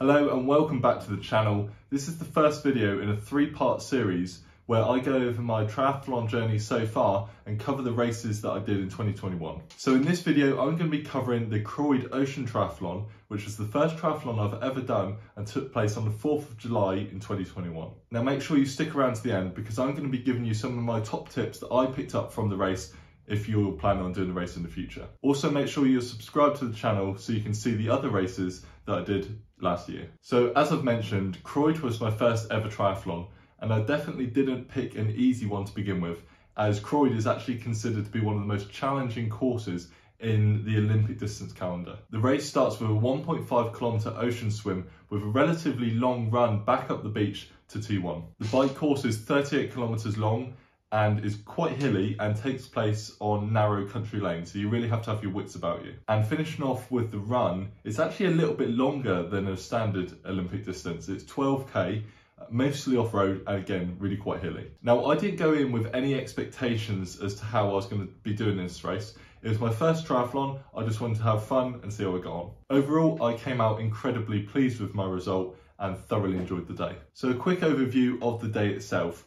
Hello and welcome back to the channel. This is the first video in a three-part series where I go over my triathlon journey so far and cover the races that I did in 2021. So in this video, I'm going to be covering the Croyde Ocean Triathlon, which was the first triathlon I've ever done and took place on the 4th of July in 2021. Now make sure you stick around to the end because I'm going to be giving you some of my top tips that I picked up from the race if you're planning on doing the race in the future. Also make sure you're subscribed to the channel so you can see the other races that I did last year. So as I've mentioned, Croyde was my first ever triathlon, and I definitely didn't pick an easy one to begin with, as Croyde is actually considered to be one of the most challenging courses in the Olympic distance calendar. The race starts with a 1.5 kilometre ocean swim with a relatively long run back up the beach to T1. The bike course is 38 kilometres long and is quite hilly and takes place on narrow country lanes, so you really have to have your wits about you. And finishing off with the run, it's actually a little bit longer than a standard Olympic distance. It's 12k, mostly off-road, and again, really quite hilly. Now, I didn't go in with any expectations as to how I was going to be doing this race. It was my first triathlon. I just wanted to have fun and see how I got on. Overall, I came out incredibly pleased with my result and thoroughly enjoyed the day. So a quick overview of the day itself.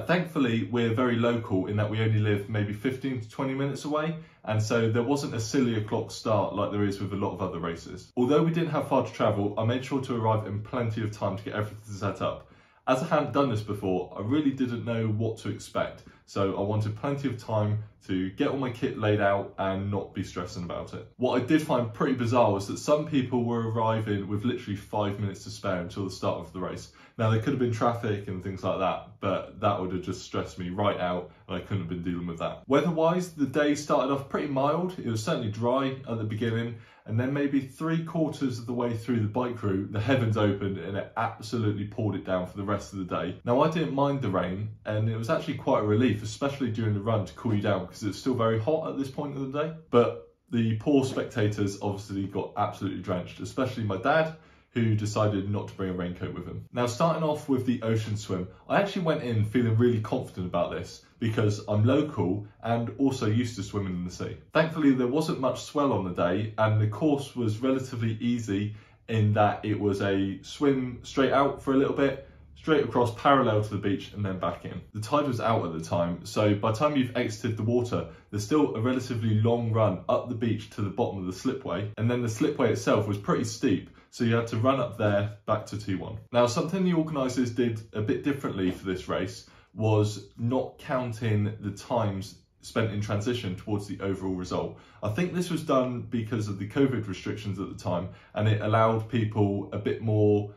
Thankfully, we're very local in that we only live maybe 15 to 20 minutes away, and so there wasn't a silly o'clock start like there is with a lot of other races. Although we didn't have far to travel, I made sure to arrive in plenty of time to get everything set up. As I hadn't done this before, I really didn't know what to expect, so I wanted plenty of time to get all my kit laid out and not be stressing about it. What I did find pretty bizarre was that some people were arriving with literally 5 minutes to spare until the start of the race. Now there could have been traffic and things like that, but that would have just stressed me right out and I couldn't have been dealing with that. Weather-wise, the day started off pretty mild. It was certainly dry at the beginning, and then maybe 3/4 of the way through the bike route, the heavens opened and it absolutely poured it down for the rest of the day. Now I didn't mind the rain, and it was actually quite a relief, especially during the run, to cool you down because it's still very hot at this point of the day. But the poor spectators obviously got absolutely drenched, especially my dad, who decided not to bring a raincoat with him. Now, starting off with the ocean swim, I actually went in feeling really confident about this because I'm local and also used to swimming in the sea. Thankfully, there wasn't much swell on the day and the course was relatively easy in that it was a swim straight out for a little bit, straight across parallel to the beach and then back in. The tide was out at the time, so by the time you've exited the water, there's still a relatively long run up the beach to the bottom of the slipway, and then the slipway itself was pretty steep, so you had to run up there back to T1. Now, something the organisers did a bit differently for this race was not counting the times spent in transition towards the overall result. I think this was done because of the COVID restrictions at the time, and it allowed people a bit more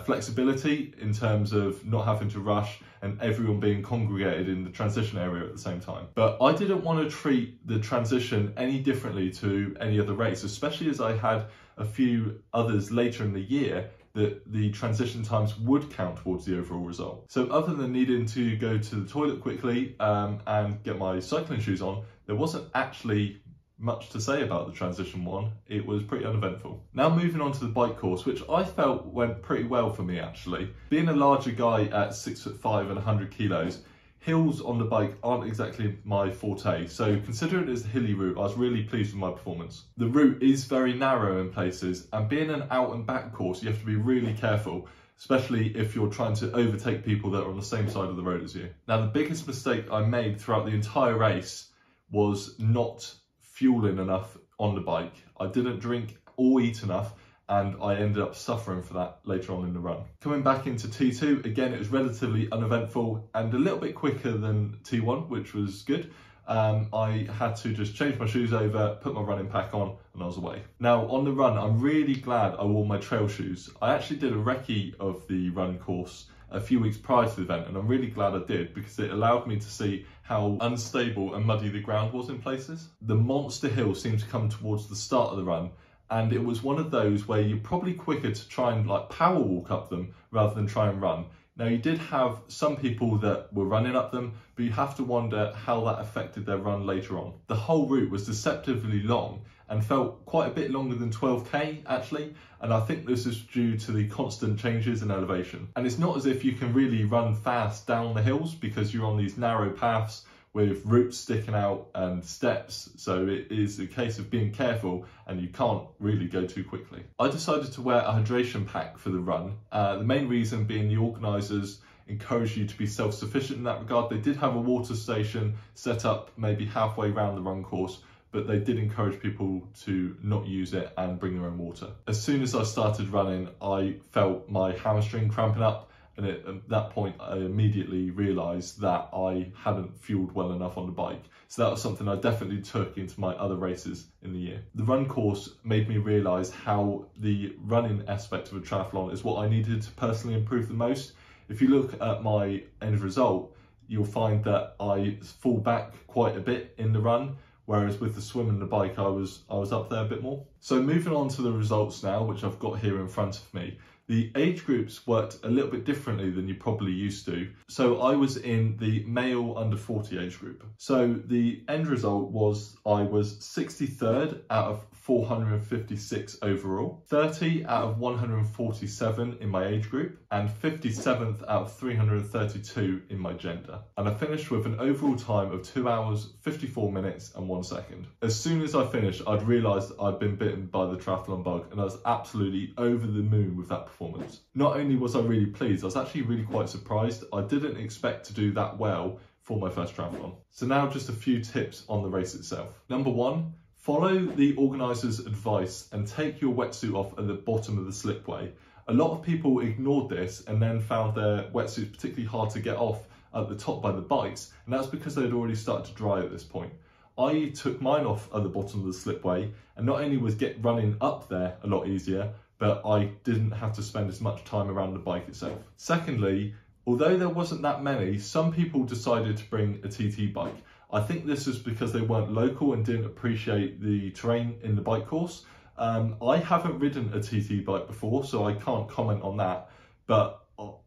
flexibility in terms of not having to rush and everyone being congregated in the transition area at the same time. But I didn't want to treat the transition any differently to any other race, especially as I had a few others later in the year that the transition times would count towards the overall result. So other than needing to go to the toilet quickly and get my cycling shoes on, there wasn't actually much to say about the transition one. It was pretty uneventful. Now moving on to the bike course, which I felt went pretty well for me actually. Being a larger guy at 6'5" and 100 kilos, hills on the bike aren't exactly my forte, so considering it as a hilly route, I was really pleased with my performance. The route is very narrow in places, and being an out and back course, you have to be really careful, especially if you're trying to overtake people that are on the same side of the road as you. Now, the biggest mistake I made throughout the entire race was not fueling enough on the bike. I didn't drink or eat enough, and I ended up suffering for that later on in the run. Coming back into T2, again, it was relatively uneventful and a little bit quicker than T1, which was good. I had to just change my shoes over, put my running pack on, and I was away. Now, on the run, I'm really glad I wore my trail shoes. I actually did a recce of the run course a few weeks prior to the event, and I'm really glad I did because it allowed me to see how unstable and muddy the ground was in places. The monster hill seemed to come towards the start of the run, and it was one of those where you're probably quicker to try and like power walk up them rather than try and run. Now, you did have some people that were running up them, but you have to wonder how that affected their run later on. The whole route was deceptively long and felt quite a bit longer than 12k actually, and I think this is due to the constant changes in elevation. And it's not as if you can really run fast down the hills because you're on these narrow paths with roots sticking out and steps, so it is a case of being careful and you can't really go too quickly. I decided to wear a hydration pack for the run, the main reason being the organisers encourage you to be self-sufficient in that regard. They did have a water station set up maybe halfway around the run course, but they did encourage people to not use it and bring their own water. As soon as I started running, I felt my hamstring cramping up, and at that point I immediately realised that I hadn't fueled well enough on the bike. So that was something I definitely took into my other races in the year. The run course made me realise how the running aspect of a triathlon is what I needed to personally improve the most. If you look at my end result, you'll find that I fall back quite a bit in the run, whereas with the swim and the bike, I was up there a bit more. So moving on to the results now, which I've got here in front of me. The age groups worked a little bit differently than you probably used to. So I was in the male under 40 age group. So the end result was I was 63rd out of 456 overall, 30 out of 147 in my age group, and 57th out of 332 in my gender. And I finished with an overall time of 2 hours, 54 minutes and 1 second. As soon as I finished, I'd realised I'd been bitten by the triathlon bug, and I was absolutely over the moon with that performance. Not only was I really pleased, I was actually really quite surprised. I didn't expect to do that well for my first triathlon. So now just a few tips on the race itself. Number one, follow the organiser's advice and take your wetsuit off at the bottom of the slipway. A lot of people ignored this and then found their wetsuits particularly hard to get off at the top by the bikes, and that's because they'd already started to dry at this point. I took mine off at the bottom of the slipway, and not only was running up there a lot easier, but I didn't have to spend as much time around the bike itself. Secondly, although there wasn't that many, some people decided to bring a TT bike. I think this was because they weren't local and didn't appreciate the terrain in the bike course. I haven't ridden a TT bike before, so I can't comment on that, but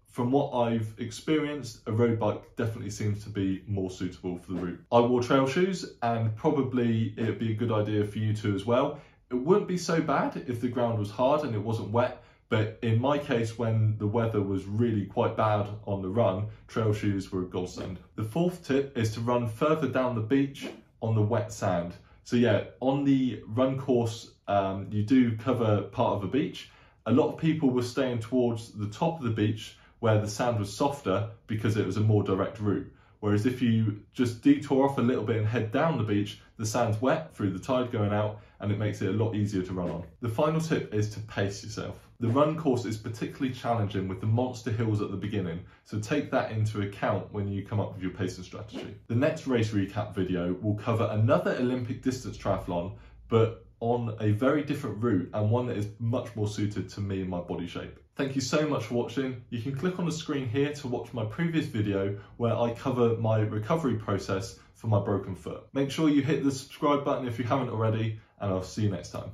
from what I've experienced, a road bike definitely seems to be more suitable for the route. I wore trail shoes, and probably it would be a good idea for you to as well. It wouldn't be so bad if the ground was hard and it wasn't wet, but in my case, when the weather was really quite bad on the run, trail shoes were a godsend. The fourth tip is to run further down the beach on the wet sand. So yeah, on the run course, you do cover part of a beach. A lot of people were staying towards the top of the beach where the sand was softer because it was a more direct route. Whereas if you just detour off a little bit and head down the beach, the sand's wet through the tide going out, and it makes it a lot easier to run on. The final tip is to pace yourself. The run course is particularly challenging with the monster hills at the beginning, so take that into account when you come up with your pacing strategy. The next race recap video will cover another Olympic distance triathlon, but on a very different route and one that is much more suited to me and my body shape. Thank you so much for watching. You can click on the screen here to watch my previous video where I cover my recovery process for my broken foot. Make sure you hit the subscribe button if you haven't already, and I'll see you next time.